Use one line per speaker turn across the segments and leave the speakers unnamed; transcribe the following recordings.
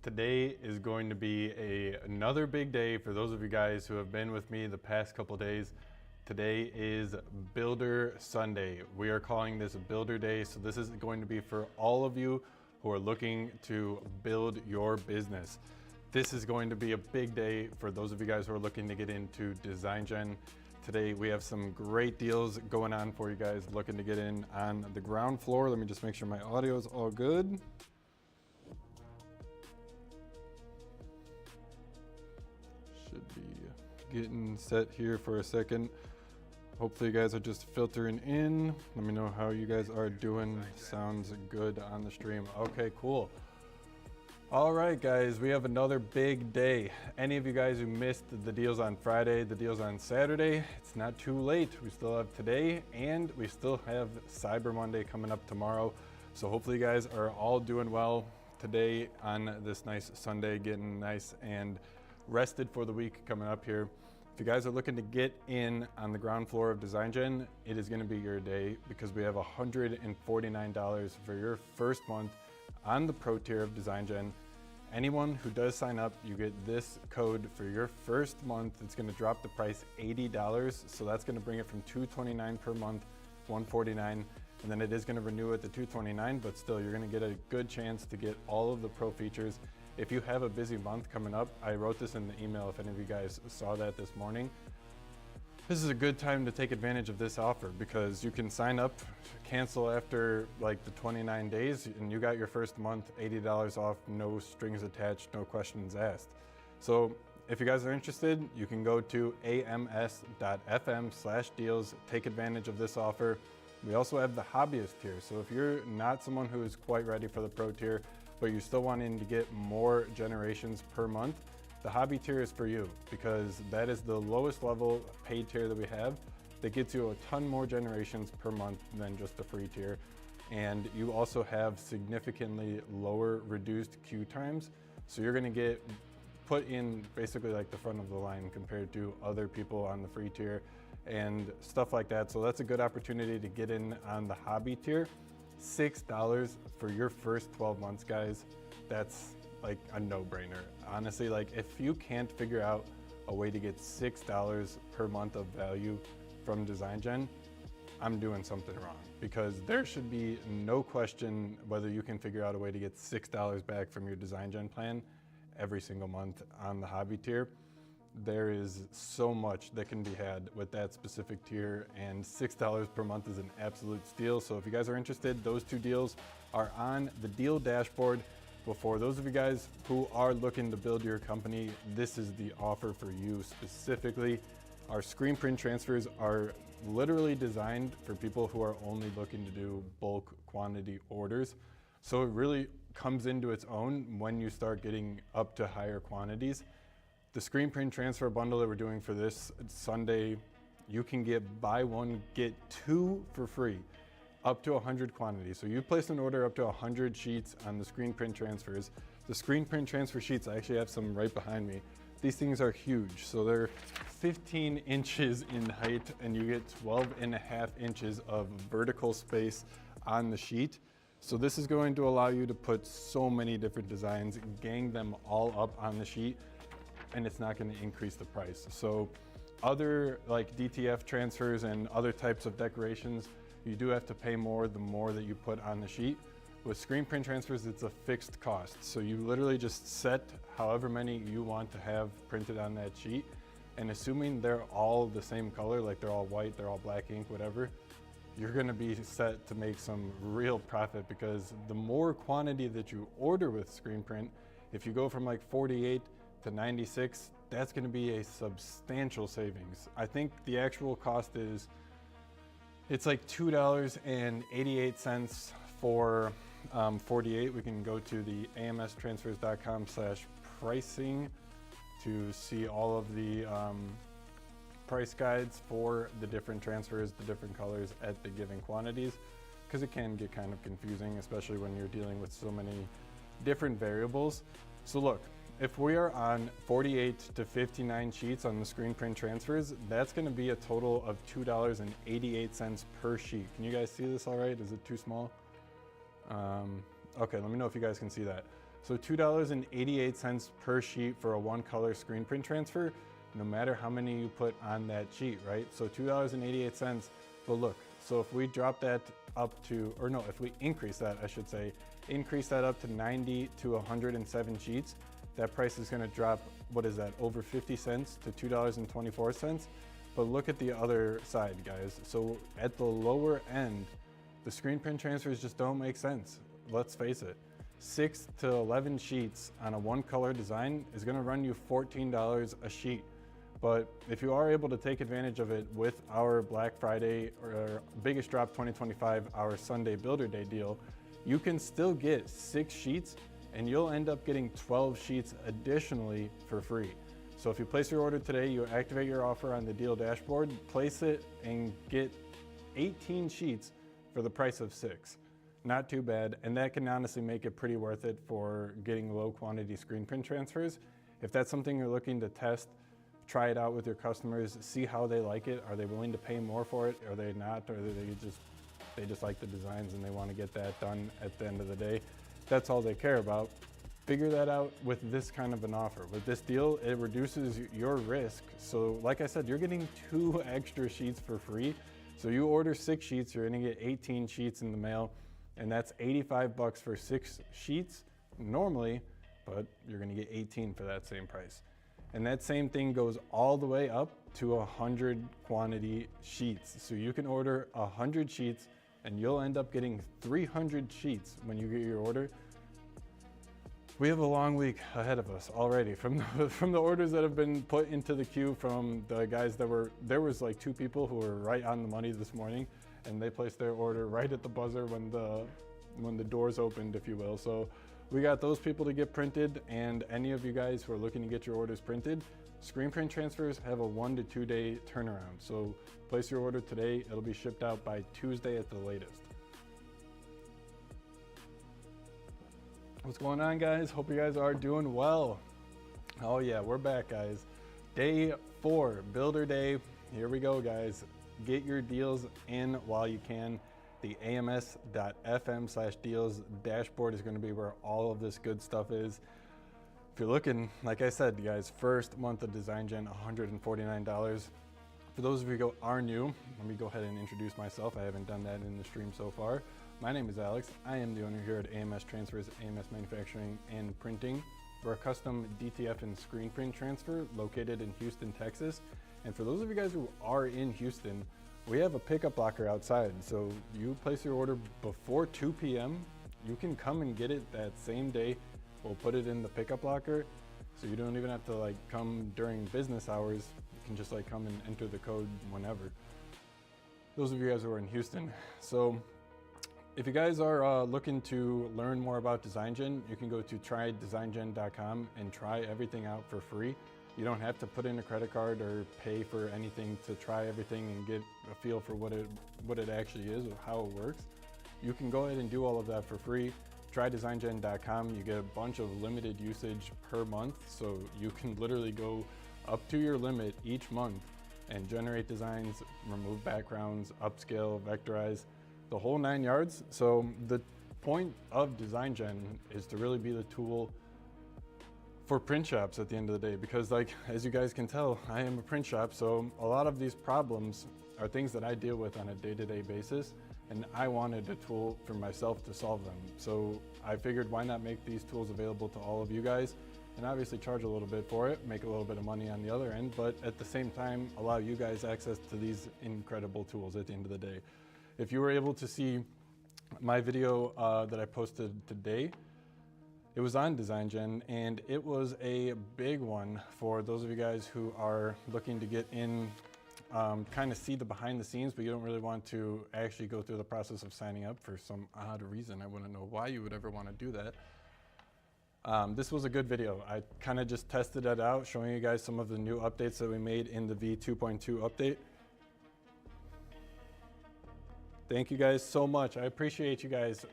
Today is going to be another big day for those of you guys who have been with me the past couple days. Today is Builder Sunday. We are calling this Builder Day, so this is going to be for all of you who are looking to build your business. This is going to be a big day for those of you guys who are looking to get into DesignGen. Today we have some great deals going on for you guys looking to get in on the ground floor. Let me just make sure my audio is all good. Should be getting set here for a second. Hopefully you guys are just filtering in. Let me know how you guys are doing. Sounds good on the stream. Okay, cool. All right, guys, we have another big day. Any of you guys who missed the deals on Friday, the deals on Saturday, it's not too late. We still have today and we still have Cyber Monday coming up tomorrow. So hopefully you guys are all doing well today on this nice Sunday, getting nice and rested for the week coming up here. If you guys are looking to get in on the ground floor of DesignGen, it is going to be your day because we have $149 for your first month on the Pro tier of DesignGen. Anyone who does sign up, you get this code for your first month. It's going to drop the price $80, so that's going to bring it from $229 per month, $149, and then it is going to renew at the $229, but still you're going to get a good chance to get all of the Pro features. If you have a busy month coming up, I wrote this in the email if any of you guys saw that this morning. This is a good time to take advantage of this offer because you can sign up, cancel after like the 29 days, and you got your first month $80 off, no strings attached, no questions asked. So if you guys are interested, you can go to ams.fm/deals, take advantage of this offer. We also have the Hobbyist tier. So if you're not someone who is quite ready for the Pro tier, but you're still wanting to get more generations per month, the Hobby tier is for you because that is the lowest level paid tier that we have that gets you a ton more generations per month than just the free tier. And you also have significantly lower reduced queue times. So you're gonna get put in basically like the front of the line compared to other people on the free tier and stuff like that. So that's a good opportunity to get in on the Hobby tier. $6 for your first 12 months, guys. That's like a no-brainer. Honestly, like if you can't figure out a way to get $6 per month of value from DesignGen, I'm doing something wrong because there should be no question whether you can figure out a way to get $6 back from your DesignGen plan every single month on the Hobby tier. There is so much that can be had with that specific tier, and $6 per month is an absolute steal. So if you guys are interested, those two deals are on the deal dashboard. But for those of you guys who are looking to build your company, this is the offer for you specifically. Our screen print transfers are literally designed for people who are only looking to do bulk quantity orders. So it really comes into its own when you start getting up to higher quantities. The screen print transfer bundle that we're doing for this Sunday, you can get buy one, get two for free, up to 100 quantities. So you place an order up to 100 sheets on the screen print transfers. The screen print transfer sheets, I actually have some right behind me. These things are huge. So they're 15 inches in height and you get 12.5 inches of vertical space on the sheet. So this is going to allow you to put so many different designs, gang them all up on the sheet, and it's not going to increase the price. So other like DTF transfers and other types of decorations, you do have to pay more the more that you put on the sheet. With screen print transfers, it's a fixed cost. So you literally just set however many you want to have printed on that sheet. And assuming they're all the same color, like they're all white, they're all black ink, whatever, you're gonna be set to make some real profit because the more quantity that you order with screen print, if you go from like 48 to 96, that's going to be a substantial savings. I think the actual cost is, it's like $2.88 for 48. We can go to the amstransfers.com/pricing to see all of the price guides for the different transfers, the different colors at the given quantities, because it can get kind of confusing, especially when you're dealing with so many different variables. So look, if we are on 48 to 59 sheets on the screen print transfers, that's gonna be a total of $2.88 per sheet. Can you guys see this all right? Is it too small? Okay, let me know if you guys can see that. So $2.88 per sheet for a one color screen print transfer, no matter how many you put on that sheet, right? So $2.88, but look, so if we drop that up to, or no, if we increase that, I should say, increase that up to 90 to 107 sheets, that price is gonna drop, what is that, over 50 cents to $2.24. But look at the other side, guys. So at the lower end, the screen print transfers just don't make sense. Let's face it. 6 to 11 sheets on a one color design is gonna run you $14 a sheet. But if you are able to take advantage of it with our Black Friday or Biggest Drop 2025, our Sunday Builder Day deal, you can still get 6 sheets and you'll end up getting 12 sheets additionally for free. So if you place your order today, you activate your offer on the deal dashboard, place it and get 18 sheets for the price of 6. Not too bad, and that can honestly make it pretty worth it for getting low quantity screen print transfers. If that's something you're looking to test, try it out with your customers, see how they like it. Are they willing to pay more for it? Are they not? Or they just like the designs and they want to get that done at the end of the day? That's all they care about. Figure that out with this kind of an offer. With this deal, it reduces your risk. So like I said, you're getting 2 extra sheets for free. So you order 6 sheets, you're gonna get 18 sheets in the mail, and that's $85 for 6 sheets normally, but you're gonna get 18 for that same price. And that same thing goes all the way up to 100 quantity sheets. So you can order 100 sheets and you'll end up getting 300 sheets when you get your order. We have a long week ahead of us already from the orders that have been put into the queue from the guys there was like 2 people who were right on the money this morning, and they placed their order right at the buzzer when the doors opened, if you will. So we got those people to get printed, and any of you guys who are looking to get your orders printed, screen print transfers have a 1 to 2 day turnaround. So place your order today, it'll be shipped out by Tuesday at the latest. What's going on, guys? Hope you guys are doing well. Oh yeah, we're back, guys. Day 4, Builder Day. Here we go, guys. Get your deals in while you can. The ams.fm/deals dashboard is going to be where all of this good stuff is. If you're looking, like I said, guys, first month of DesignGen, $149. For those of you who are new, let me go ahead and introduce myself. I haven't done that in the stream so far. My name is Alex. I am the owner here at AMS Transfers, AMS Manufacturing and Printing. We're a custom DTF and screen print transfer located in Houston, Texas. And for those of you guys who are in Houston, we have a pickup locker outside. So you place your order before 2 p.m. You can come and get it that same day. We'll put it in the pickup locker. So you don't even have to like come during business hours. You can just like come and enter the code whenever. Those of you guys who are in Houston. So if you guys are looking to learn more about DesignGen, you can go to trydesigngen.com and try everything out for free. You don't have to put in a credit card or pay for anything to try everything and get a feel for what it actually is or how it works. You can go ahead and do all of that for free. Trydesigngen.com, you get a bunch of limited usage per month, so you can literally go up to your limit each month and generate designs, remove backgrounds, upscale, vectorize, the whole 9 yards. So the point of DesignGen is to really be the tool for print shops at the end of the day, because like, as you guys can tell, I am a print shop. So a lot of these problems are things that I deal with on a day-to-day basis, and I wanted a tool for myself to solve them. So I figured, why not make these tools available to all of you guys, and obviously charge a little bit for it, make a little bit of money on the other end, but at the same time, allow you guys access to these incredible tools at the end of the day. If you were able to see my video that I posted today, it was on DesignGen, and it was a big one for those of you guys who are looking to get in, kind of see the behind the scenes, but you don't really want to actually go through the process of signing up for some odd reason. I wouldn't know why you would ever want to do that. This was a good video. I kind of just tested it out, showing you guys some of the new updates that we made in the V2.2 update. Thank you guys so much. I appreciate you guys.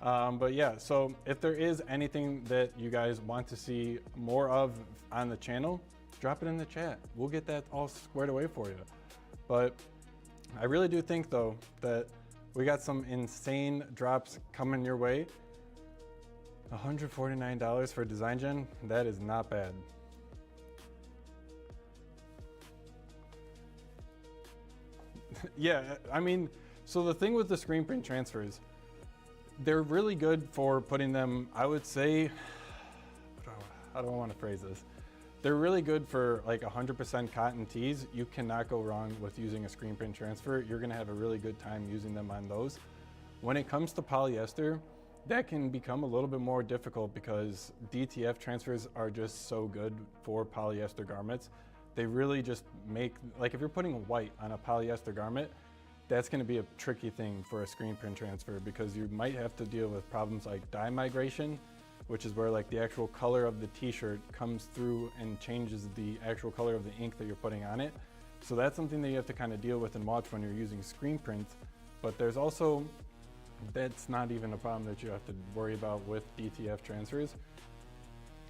But yeah, so if there is anything that you guys want to see more of on the channel, drop it in the chat. We'll get that all squared away for you. But I really do think though that we got some insane drops coming your way. $149 for DesignGen, that is not bad. Yeah, I mean, so the thing with the screen print transfers, they're really good for putting them, I would say, how do I want to phrase this? They're really good for like 100% cotton tees. You cannot go wrong with using a screen print transfer. You're gonna have a really good time using them on those. When it comes to polyester, that can become a little bit more difficult because DTF transfers are just so good for polyester garments. They really just make, like if you're putting white on a polyester garment, that's gonna be a tricky thing for a screen print transfer because you might have to deal with problems like dye migration, which is where like the actual color of the t-shirt comes through and changes the actual color of the ink that you're putting on it. So that's something that you have to kind of deal with and watch when you're using screen print. But there's also, that's not even a problem that you have to worry about with DTF transfers.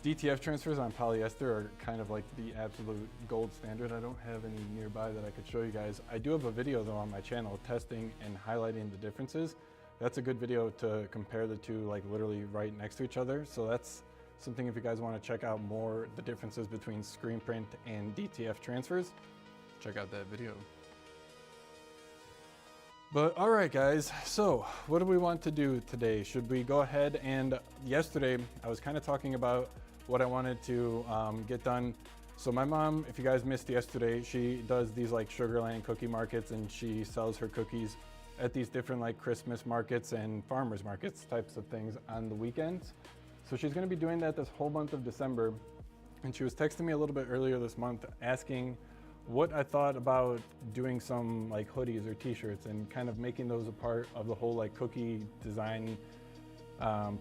DTF transfers on polyester are kind of like the absolute gold standard. I don't have any nearby that I could show you guys. I do have a video though on my channel testing and highlighting the differences. That's a good video to compare the two, like literally right next to each other. So that's something if you guys want to check out more the differences between screen print and DTF transfers, check out that video. But all right guys, so what do we want to do today? Should we go ahead and, yesterday I was kind of talking about what I wanted to get done. So my mom, if you guys missed yesterday, she does these like Sugarland cookie markets and she sells her cookies at these different like Christmas markets and farmers markets types of things on the weekends. So she's gonna be doing that this whole month of December. And she was texting me a little bit earlier this month asking what I thought about doing some like hoodies or t-shirts and kind of making those a part of the whole like cookie design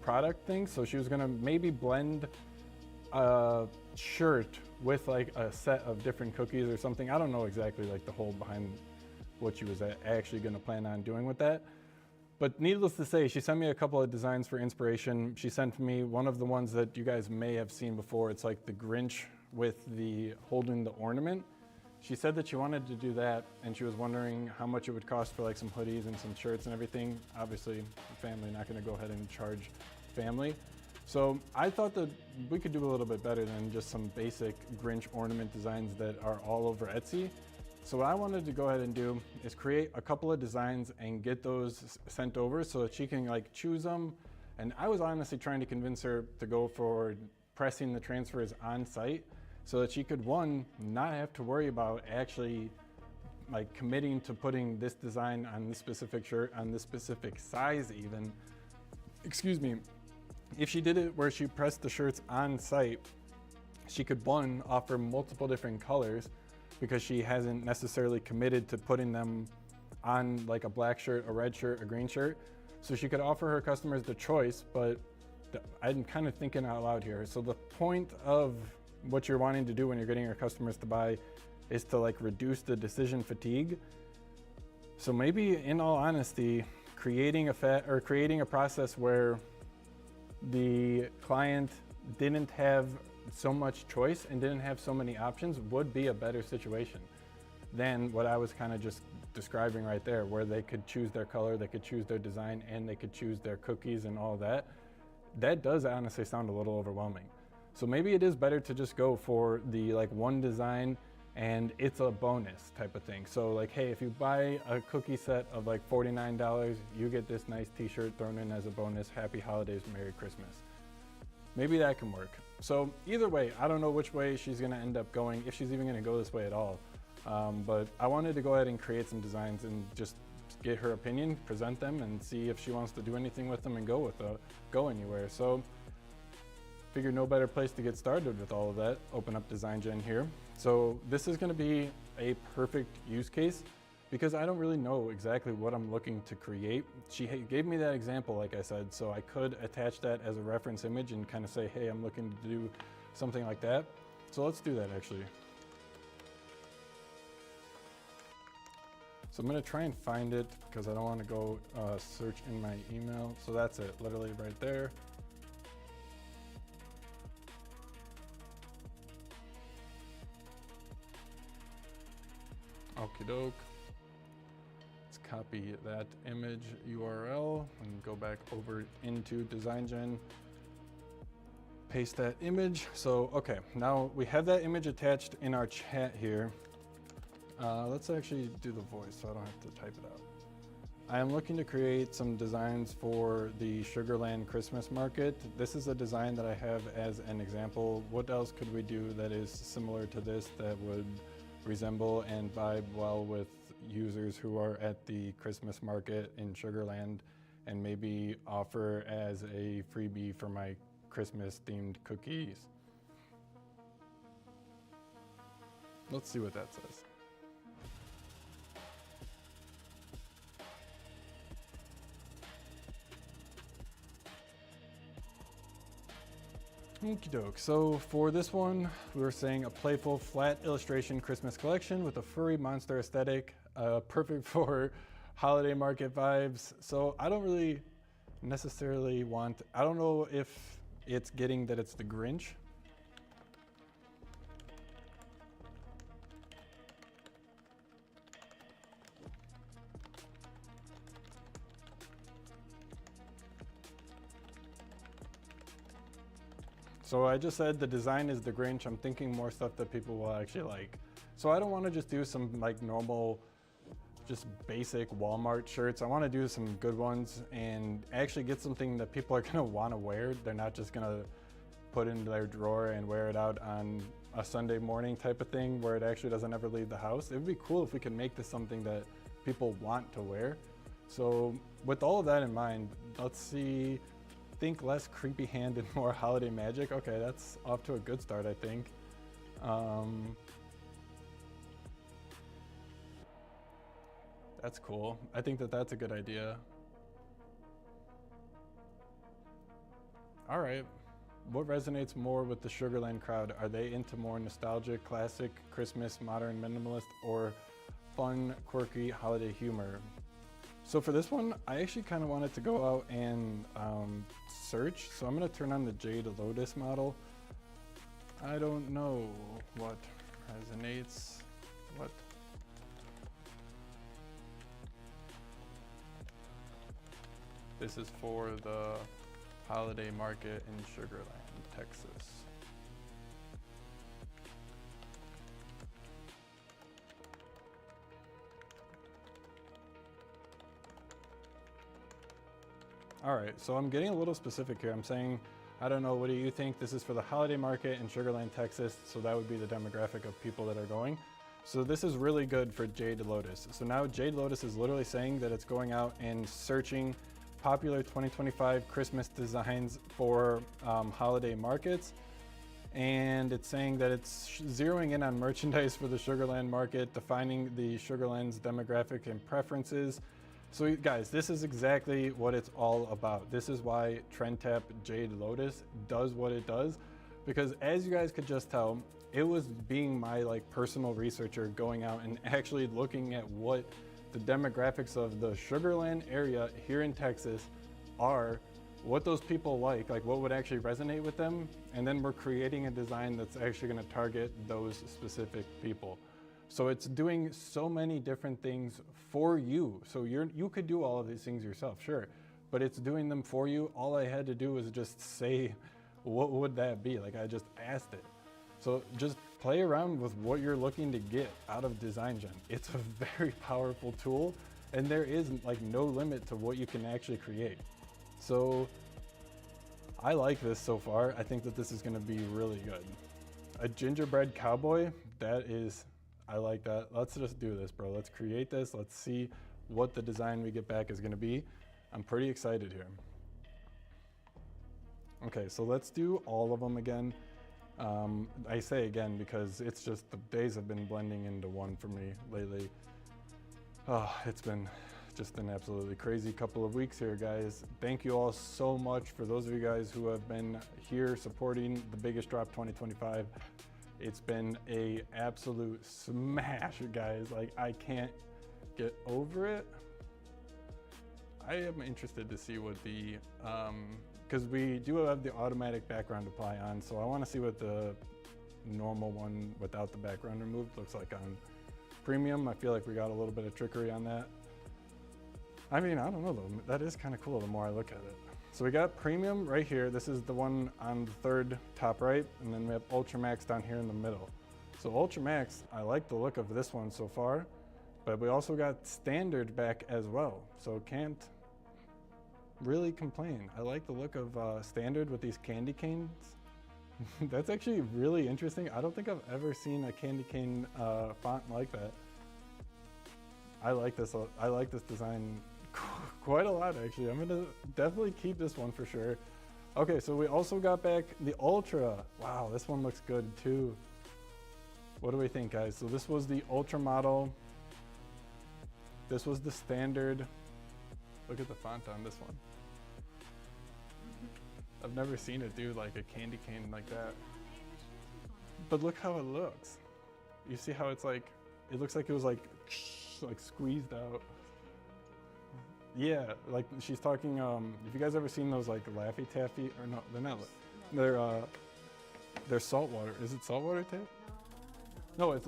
product thing. So she was gonna maybe blend a shirt with like a set of different cookies or something. I don't know exactly like the whole behind what she was actually gonna plan on doing with that. But needless to say, she sent me a couple of designs for inspiration. She sent me one of the ones that you guys may have seen before. It's like the Grinch with the holding the ornament. She said that she wanted to do that and she was wondering how much it would cost for like some hoodies and some shirts and everything. Obviously, family, not gonna go ahead and charge family. So I thought that we could do a little bit better than just some basic Grinch ornament designs that are all over Etsy. So what I wanted to go ahead and do is create a couple of designs and get those sent over so that she can like choose them. And I was honestly trying to convince her to go for pressing the transfers on site so that she could, one, not have to worry about actually like committing to putting this design on this specific shirt, on this specific size even. Excuse me. If she did it where she pressed the shirts on site, she could, one, offer multiple different colors because she hasn't necessarily committed to putting them on like a black shirt, a red shirt, a green shirt. So she could offer her customers the choice, but I'm kind of thinking out loud here. So the point of what you're wanting to do when you're getting your customers to buy is to like reduce the decision fatigue. So maybe in all honesty, creating a process where the client didn't have so much choice and didn't have so many options would be a better situation than what I was kind of just describing right there, where they could choose their color, they could choose their design, and they could choose their cookies and all that. That does honestly sound a little overwhelming. So maybe it is better to just go for the like one design and it's a bonus type of thing. So like, hey, if you buy a cookie set of like $49, you get this nice t-shirt thrown in as a bonus. Happy holidays, Merry Christmas. Maybe that can work. So either way, I don't know which way she's gonna end up going, if she's even gonna go this way at all. But I wanted to go ahead and create some designs and just get her opinion, present them, and see if she wants to do anything with them and go anywhere. So figured no better place to get started with all of that. Open up DesignGen here. So this is gonna be a perfect use case because I don't really know exactly what I'm looking to create. She gave me that example, like I said, so I could attach that as a reference image and kind of say, hey, I'm looking to do something like that. So let's do that actually. So I'm gonna try and find it because I don't wanna go search in my email. So that's it, literally right there. Okie doke. Let's copy that image URL and go back over into DesignGen paste that image. So, okay, now we have that image attached in our chat here. Let's actually do the voice so I don't have to type it out. I am looking to create some designs for the Sugarland Christmas market. This is a design that I have as an example. What else could we do that is similar to this that would resemble and vibe well with users who are at the Christmas market in Sugarland, and maybe offer as a freebie for my Christmas themed cookies? Let's see what that says. Okie doke. So for this one, we were saying a playful, flat illustration Christmas collection with a furry monster aesthetic, perfect for holiday market vibes. So I don't really necessarily want, I don't know if it's getting that it's the Grinch. So I just said the design is the Grinch. I'm thinking more stuff that people will actually like. So I don't want to just do some like normal, just basic Walmart shirts. I want to do some good ones and actually get something that people are going to want to wear. They're not just going to put in their drawer and wear it out on a Sunday morning type of thing where it actually doesn't ever leave the house. It would be cool if we could make this something that people want to wear. So with all of that in mind, let's see. Think less creepy hand and more holiday magic. Okay, that's off to a good start, I think. That's cool. I think that that's a good idea. All right, what resonates more with the Sugarland crowd? Are they into more nostalgic, classic, Christmas, modern, minimalist, or fun, quirky holiday humor? So for this one, I actually kind of wanted to go out and search. So I'm going to turn on the Jade Lotus model. I don't know what resonates, what. This is for the holiday market in Sugarland, Texas. All right, so I'm getting a little specific here. I'm saying, I don't know, what do you think? This is for the holiday market in Sugarland, Texas. So that would be the demographic of people that are going. So this is really good for Jade Lotus. So now Jade Lotus is literally saying that it's going out and searching popular 2025 Christmas designs for holiday markets. And it's saying that it's zeroing in on merchandise for the Sugarland market, defining the Sugarland's demographic and preferences. So guys, this is exactly what it's all about. This is why TrendTap Jade Lotus does what it does, because as you guys could just tell, it was being my like personal researcher going out and actually looking at what the demographics of the Sugarland area here in Texas are, what those people like what would actually resonate with them, and then we're creating a design that's actually going to target those specific people. So it's doing so many different things for you. So you could do all of these things yourself, sure, but it's doing them for you. All I had to do was just say, what would that be? Like I just asked it. So just play around with what you're looking to get out of DesignGen. It's a very powerful tool, and there is like no limit to what you can actually create. So I like this so far. I think that this is gonna be really good. A gingerbread cowboy, that is, I like that. Let's just do this, bro. Let's create this. Let's see what the design we get back is gonna be. I'm pretty excited here. Okay, so let's do all of them again. I say again because it's just the days have been blending into one for me lately. Oh, it's been just an absolutely crazy couple of weeks here, guys. Thank you all so much for those of you guys who have been here supporting the Biggest Drop 2025. It's been a absolute smash, guys. Like I can't get over it. I am interested to see what the, because we do have the automatic background apply on, so I want to see what the normal one without the background removed looks like on premium. I feel like we got a little bit of trickery on that. I mean, I don't know though, that is kind of cool the more I look at it. So we got premium right here. This is the one on the third top right, and then we have Ultra Max down here in the middle. So Ultra Max, I like the look of this one so far, but we also got standard back as well. So can't really complain. I like the look of standard with these candy canes. That's actually really interesting. I don't think I've ever seen a candy cane font like that. I like this design quite a lot, actually. I'm gonna definitely keep this one for sure. Okay, so we also got back the Ultra. Wow, this one looks good too. What do we think, guys? So this was the Ultra model. This was the standard. Look at the font on this one. I've never seen it do like a candy cane like that. But look how it looks. You see how it's like, it looks like it was like squeezed out. Yeah, like she's talking, if you guys ever seen those like Laffy Taffy, or no, they're not, they're saltwater. Is it saltwater tape? No, it's,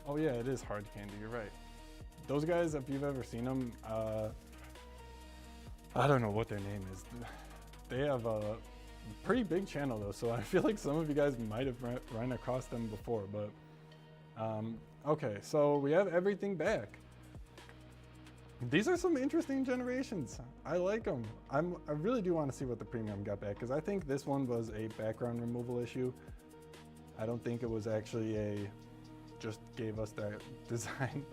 oh yeah, it is hard candy, you're right. Those guys, if you've ever seen them, I don't know what their name is. They have a pretty big channel though, so I feel like some of you guys might have run across them before, but okay, so we have everything back. These are some interesting generations. I like them. I really do want to see what the premium got back, because I think this one was a background removal issue. I don't think it was actually just gave us that design.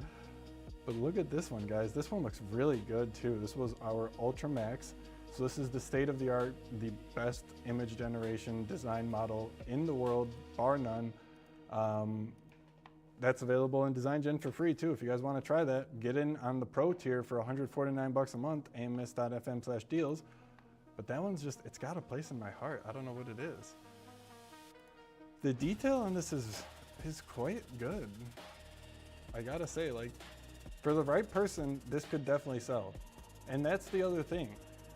But look at this one, guys. This one looks really good too. This was our Ultra Max. So this is the state of the art, the best image generation design model in the world, bar none. That's available in DesignGen for free too. If you guys want to try that, get in on the Pro tier for $149 a month, ams.fm/deals. But that one's just, it's got a place in my heart. I don't know what it is. The detail on this is quite good. I gotta say, like, for the right person, this could definitely sell. And that's the other thing.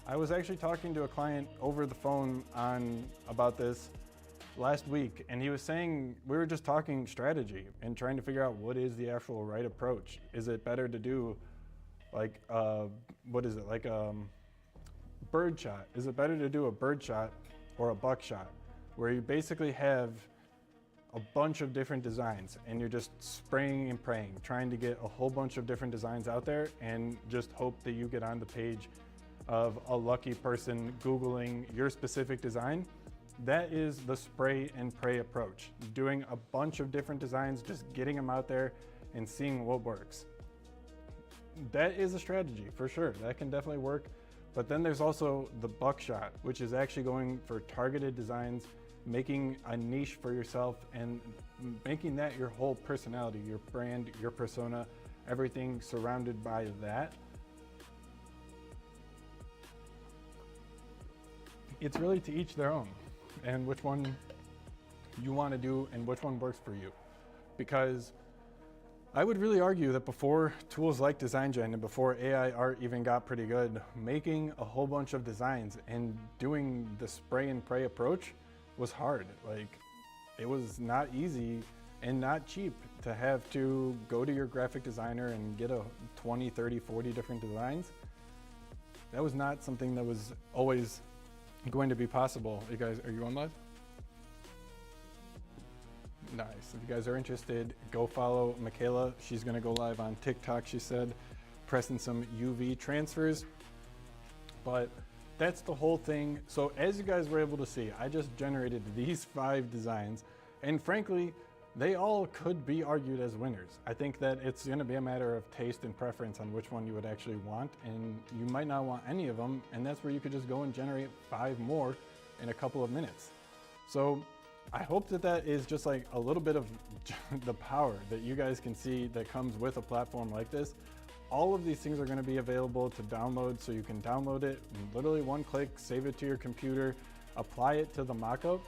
I was actually talking to a client over the phone about this last week, and he was saying, we were just talking strategy and trying to figure out what is the actual right approach. Is it better to do like, what is it, like bird shot? Is it better to do a bird shot or a buckshot, where you basically have a bunch of different designs and you're just spraying and praying, trying to get a whole bunch of different designs out there and just hope that you get on the page of a lucky person Googling your specific design? That is the spray and pray approach. Doing a bunch of different designs, just getting them out there and seeing what works. That is a strategy for sure. That can definitely work. But then there's also the buckshot, which is actually going for targeted designs, making a niche for yourself and making that your whole personality, your brand, your persona, everything surrounded by that. It's really to each their own, and which one you want to do and which one works for you. Because I would really argue that before tools like DesignGen and before AI art even got pretty good, making a whole bunch of designs and doing the spray and pray approach was hard. Like, it was not easy and not cheap to have to go to your graphic designer and get a 20, 30, 40 different designs. That was not something that was always going to be possible. You guys, are you on live? Nice. If you guys are interested, go follow Michaela. She's gonna go live on TikTok, she said, pressing some UV transfers. But that's the whole thing. So as you guys were able to see, I just generated these 5 designs, and frankly, they all could be argued as winners. I think that it's gonna be a matter of taste and preference on which one you would actually want, and you might not want any of them, and that's where you could just go and generate 5 more in a couple of minutes. So I hope that that is just like a little bit of the power that you guys can see that comes with a platform like this. All of these things are going to be available to download, so you can download it in literally one click, save it to your computer, apply it to the mockup.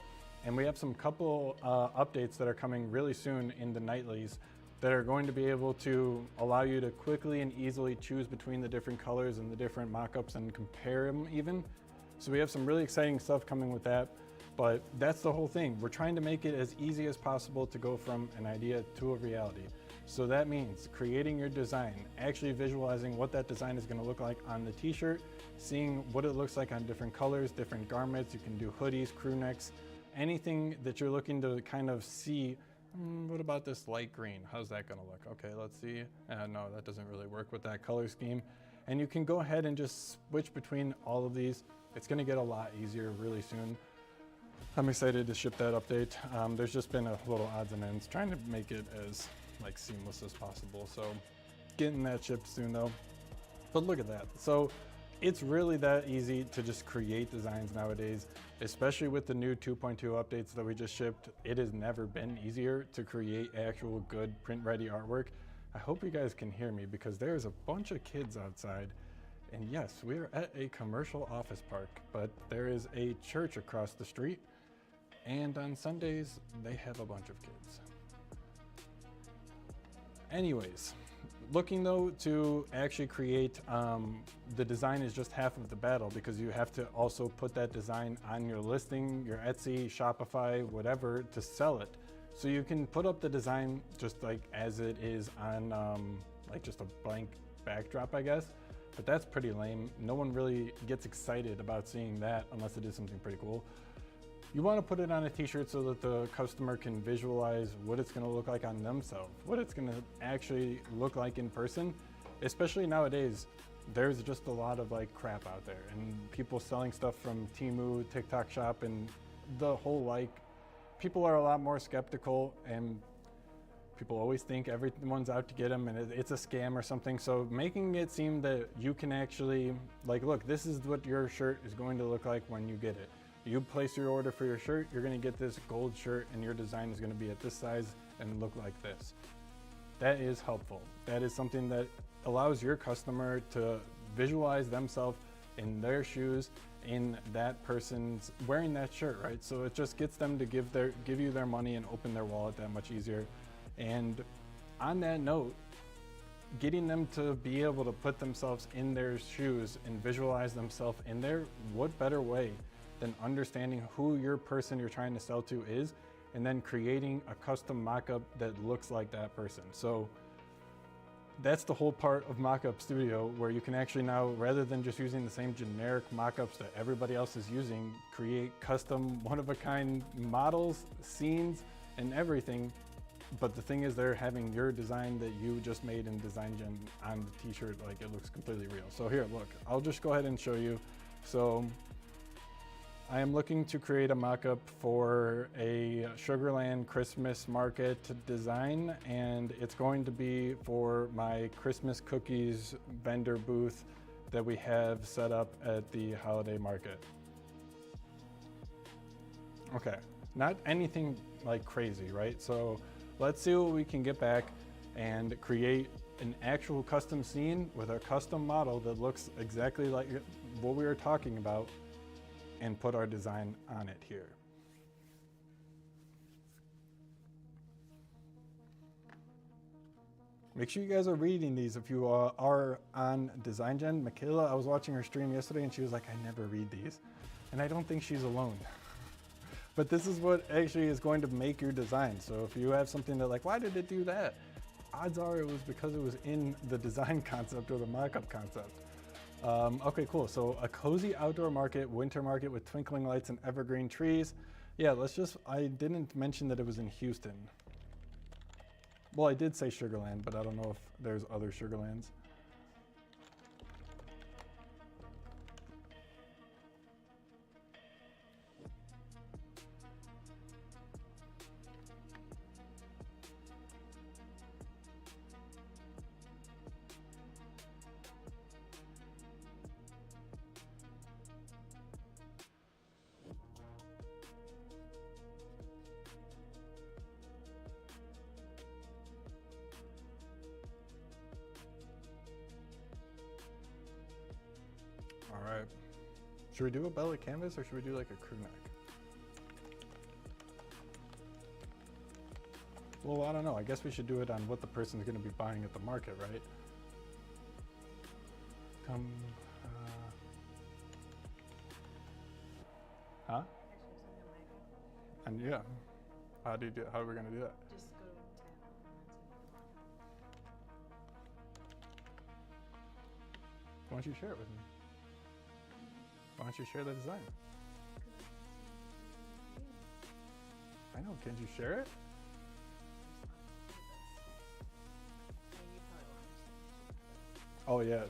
And we have some couple updates that are coming really soon in the nightlies that are going to be able to allow you to quickly and easily choose between the different colors and the different mockups and compare them even. So we have some really exciting stuff coming with that. But that's the whole thing. We're trying to make it as easy as possible to go from an idea to a reality. So that means creating your design, actually visualizing what that design is going to look like on the t-shirt, seeing what it looks like on different colors, different garments. You can do hoodies, crew necks, anything that you're looking to kind of see. What about this light green? How's that going to look? Okay, let's see. No, that doesn't really work with that color scheme. And you can go ahead and just switch between all of these. It's going to get a lot easier really soon. I'm excited to ship that update. There's just been a little odds and ends, trying to make it as like seamless as possible. So getting that shipped soon though. But look at that. So it's really that easy to just create designs nowadays, especially with the new 2.2 updates that we just shipped. It has never been easier to create actual good print ready artwork. I hope you guys can hear me because there's a bunch of kids outside. And yes, we are at a commercial office park, but there is a church across the street. And on Sundays, they have a bunch of kids. Anyways, looking though to actually create, the design is just half of the battle because you have to also put that design on your listing, your Etsy, Shopify, whatever, to sell it. So you can put up the design just like as it is on like just a blank backdrop, I guess. But that's pretty lame. No one really gets excited about seeing that unless it is something pretty cool. You want to put it on a t-shirt so that the customer can visualize what it's going to look like on themselves, what it's going to actually look like in person. Especially nowadays, there's just a lot of like crap out there and people selling stuff from Temu, TikTok shop, and the whole like, people are a lot more skeptical and people always think everyone's out to get them and it's a scam or something. So making it seem that you can actually like, look, this is what your shirt is going to look like when you get it. You place your order for your shirt, you're gonna get this gold shirt and your design is gonna be at this size and look like this. That is helpful. That is something that allows your customer to visualize themselves in their shoes, in that person's wearing that shirt, right? So it just gets them to give you their money and open their wallet that much easier. And on that note, getting them to be able to put themselves in their shoes and visualize themselves in there, what better way than understanding who your person you're trying to sell to is, and then creating a custom mock-up that looks like that person. So that's the whole part of Mockup Studio, where you can actually now, rather than just using the same generic mock-ups that everybody else is using, create custom one-of-a-kind models, scenes, and everything. But the thing is, they're having your design that you just made in DesignGen on the t-shirt, like it looks completely real. So here, look, I'll just go ahead and show you. So I am looking to create a mock-up for a Sugarland Christmas market design, and it's going to be for my Christmas cookies vendor booth that we have set up at the holiday market. Okay, not anything like crazy, right? So let's see what we can get back and create an actual custom scene with a custom model that looks exactly like what we were talking about, and put our design on it here. Make sure you guys are reading these if you are on DesignGen. Michaela, I was watching her stream yesterday and she was like, I never read these. And I don't think she's alone. But this is what actually is going to make your design. So if you have something that like, why did it do that? Odds are it was because it was in the design concept or the mock-up concept. Okay, cool. So a cozy outdoor market, winter market with twinkling lights and evergreen trees. Yeah, I didn't mention that it was in Houston. Well, I did say Sugarland, but I don't know if there's other Sugarlands. All right. Should we do a belly canvas or should we do like a crew neck? Well, I don't know. I guess we should do it on what the person's going to be buying at the market, right? Huh? And yeah. How are we going to do that?
Just go to tab.
Why don't you share it with me? Why don't you share the design? I know, can't you share it? Oh yeah,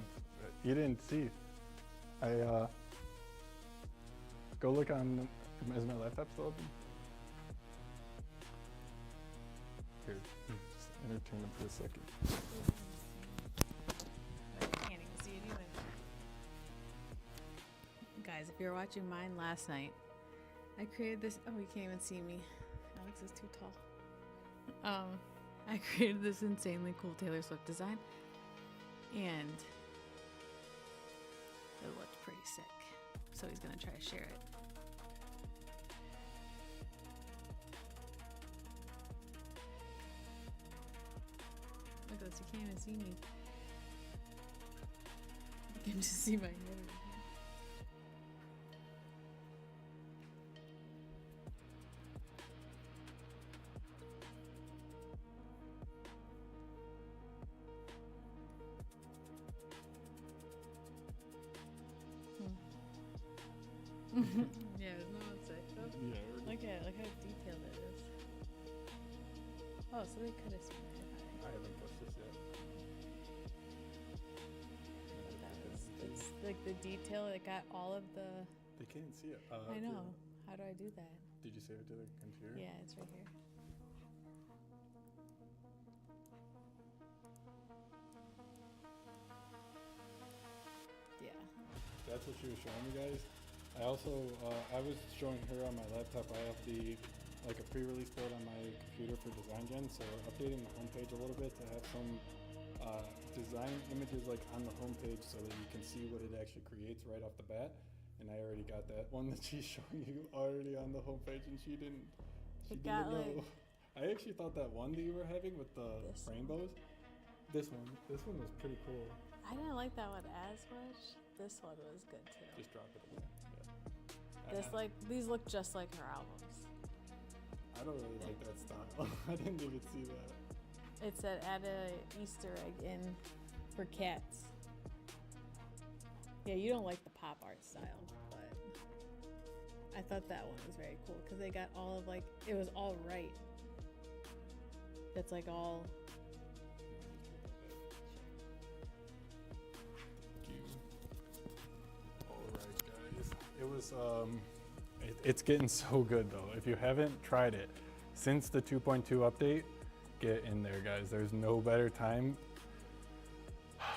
you didn't see. Go look on, is my laptop still open? Here, just entertain them for a second.
I can't even see it either. Guys, if you're watching mine last night, I created this, oh, you can't even see me. Alex is too tall. I created this insanely cool Taylor Swift design, and it looked pretty sick. So he's gonna try to share it. Look at this, you can't even see me. You can just see my head. Yeah, there's no outside stuff.
Yeah.
Look how detailed it is. Oh, so they could have seen it.
I haven't posted this yet.
It's like the detail. It got all of the.
They can't see it.
I know. How do I do that?
Did you save it to the computer?
Yeah, it's right here. Yeah.
That's what she was showing you guys. I also, I was showing her on my laptop. I have like a pre-release build on my computer for DesignGen, so updating the homepage a little bit to have some design images like on the homepage so that you can see what it actually creates right off the bat. And I already got that one that she's showing you already on the homepage, and she didn't know. I actually thought that one that you were having with the rainbows, this one was pretty cool.
I didn't like that one as much. This one was good too.
Just drop it in there.
These look just like her albums.
I don't really like that style. I didn't even see that.
It said add a Easter egg in for cats. Yeah, you don't like the pop art style, but I thought that one was very cool because they got all of it was all right. It's like all.
It was, it's getting so good though. If you haven't tried it, since the 2.2 update, get in there guys. There's no better time.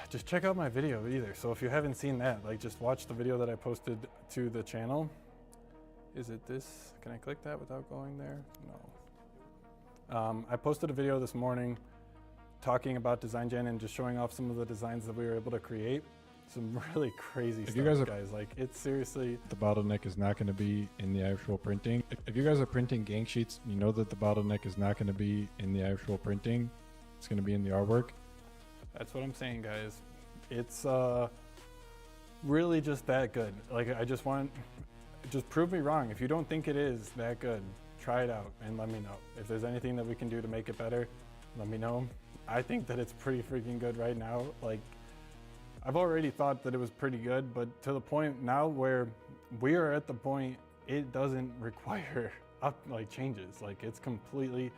Just check out my video either. So if you haven't seen that, just watch the video that I posted to the channel. Is it this? Can I click that without going there? No. I posted a video this morning talking about DesignGen and just showing off some of the designs that we were able to create. Some really crazy stuff, you guys. It's seriously...
The bottleneck is not going to be in the actual printing. If you guys are printing gang sheets, you know that the bottleneck is not going to be in the actual printing. It's going to be in the artwork.
That's what I'm saying, guys. It's really just that good. Just prove me wrong. If you don't think it is that good, try it out and let me know. If there's anything that we can do to make it better, let me know. I think that it's pretty freaking good right now. I've already thought that it was pretty good, but to the point now where we are at the point, it doesn't require changes. It's completely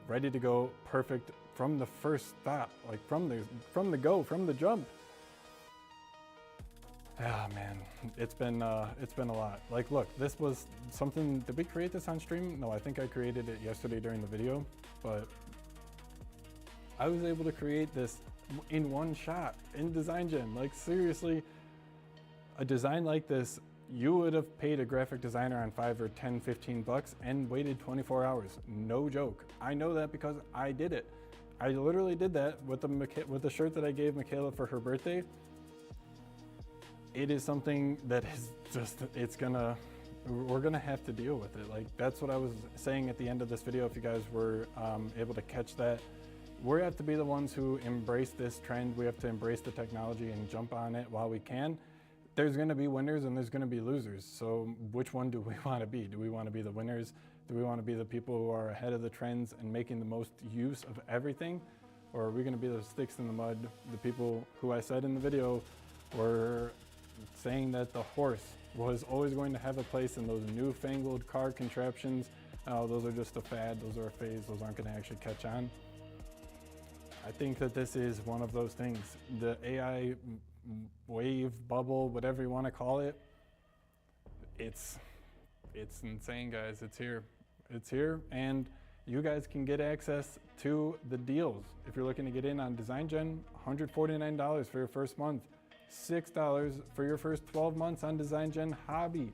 ready to go, perfect from the first stop, from the jump. Ah man, it's been a lot. Look, this was something. Did we create this on stream? No, I think I created it yesterday during the video, but I was able to create this in one shot in DesignGen. Seriously, a design like this, you would have paid a graphic designer on $5 or $10, $15 and waited 24 hours. No joke. I know that because I did it. I literally did that with the shirt that I gave Michaela for her birthday. It is something that is just, we're gonna have to deal with it. That's what I was saying at the end of this video, if you guys were able to catch that. We have to be the ones who embrace this trend. We have to embrace the technology and jump on it while we can. There's gonna be winners and there's gonna be losers. So which one do we wanna be? Do we wanna be the winners? Do we wanna be the people who are ahead of the trends and making the most use of everything? Or are we gonna be the sticks in the mud, the people who I said in the video were saying that the horse was always going to have a place in those newfangled car contraptions. Oh, those are just a fad, those are a phase, those aren't going to actually catch on. I think that this is one of those things. The AI wave, bubble, whatever you want to call it, it's insane, guys. It's here. It's here, and you guys can get access to the deals. If you're looking to get in on DesignGen, $149 for your first month, $6 for your first 12 months on DesignGen Hobby.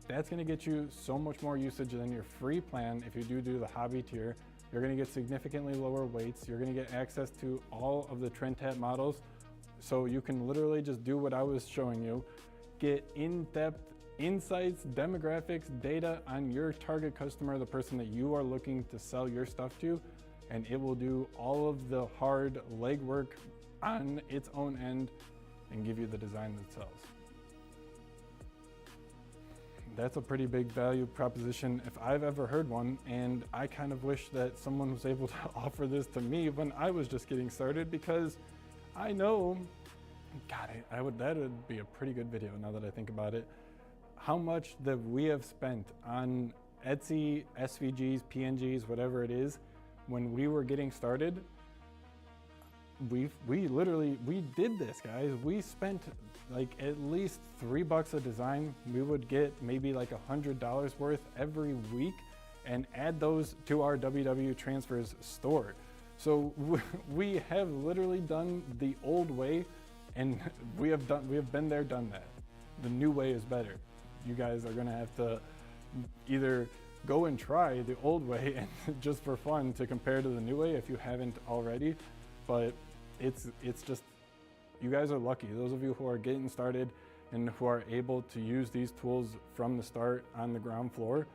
That's going to get you so much more usage than your free plan. If you do the hobby tier, you're going to get significantly lower weights. You're going to get access to all of the Trend Tap models. So you can literally just do what I was showing you, get in-depth insights, demographics, data on your target customer, the person that you are looking to sell your stuff to, and it will do all of the hard legwork on its own end and give you the design that sells. That's a pretty big value proposition if I've ever heard one, and I kind of wish that someone was able to offer this to me when I was just getting started, because I know, God, that would be a pretty good video now that I think about it. How much that we have spent on Etsy, SVGs, PNGs, whatever it is, when we were getting started. We did this, guys. We spent like at least $3 a design. We would get maybe like $100 worth every week and add those to our WW Transfers store. So we have literally done the old way, and we have been there, done that. The new way is better. You guys are gonna have to either go and try the old way and just for fun to compare to the new way if you haven't already, but it's just, you guys are lucky. Those of you who are getting started and who are able to use these tools from the start on the ground floor.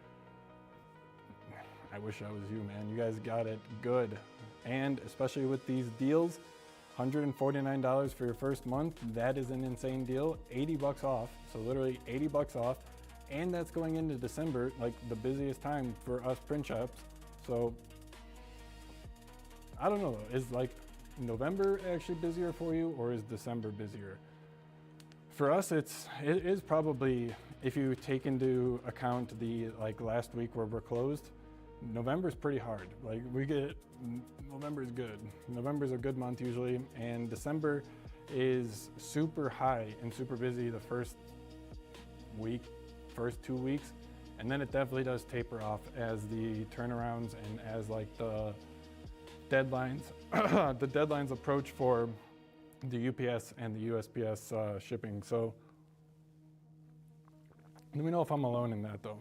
I wish I was you, man. You guys got it good. And especially with these deals, $149 for your first month, that is an insane deal. $80 off, so literally $80 off. And that's going into December, like the busiest time for us print shops. So I don't know, is like November actually busier for you, or is December busier? For us, it is probably, if you take into account the like last week where we're closed, November's pretty hard. Like November's good. November's a good month usually, and December is super high and super busy the first week, first 2 weeks, and then it definitely does taper off as the turnarounds and as like the deadlines, the deadlines approach for the UPS and the USPS shipping. So let me know if I'm alone in that though.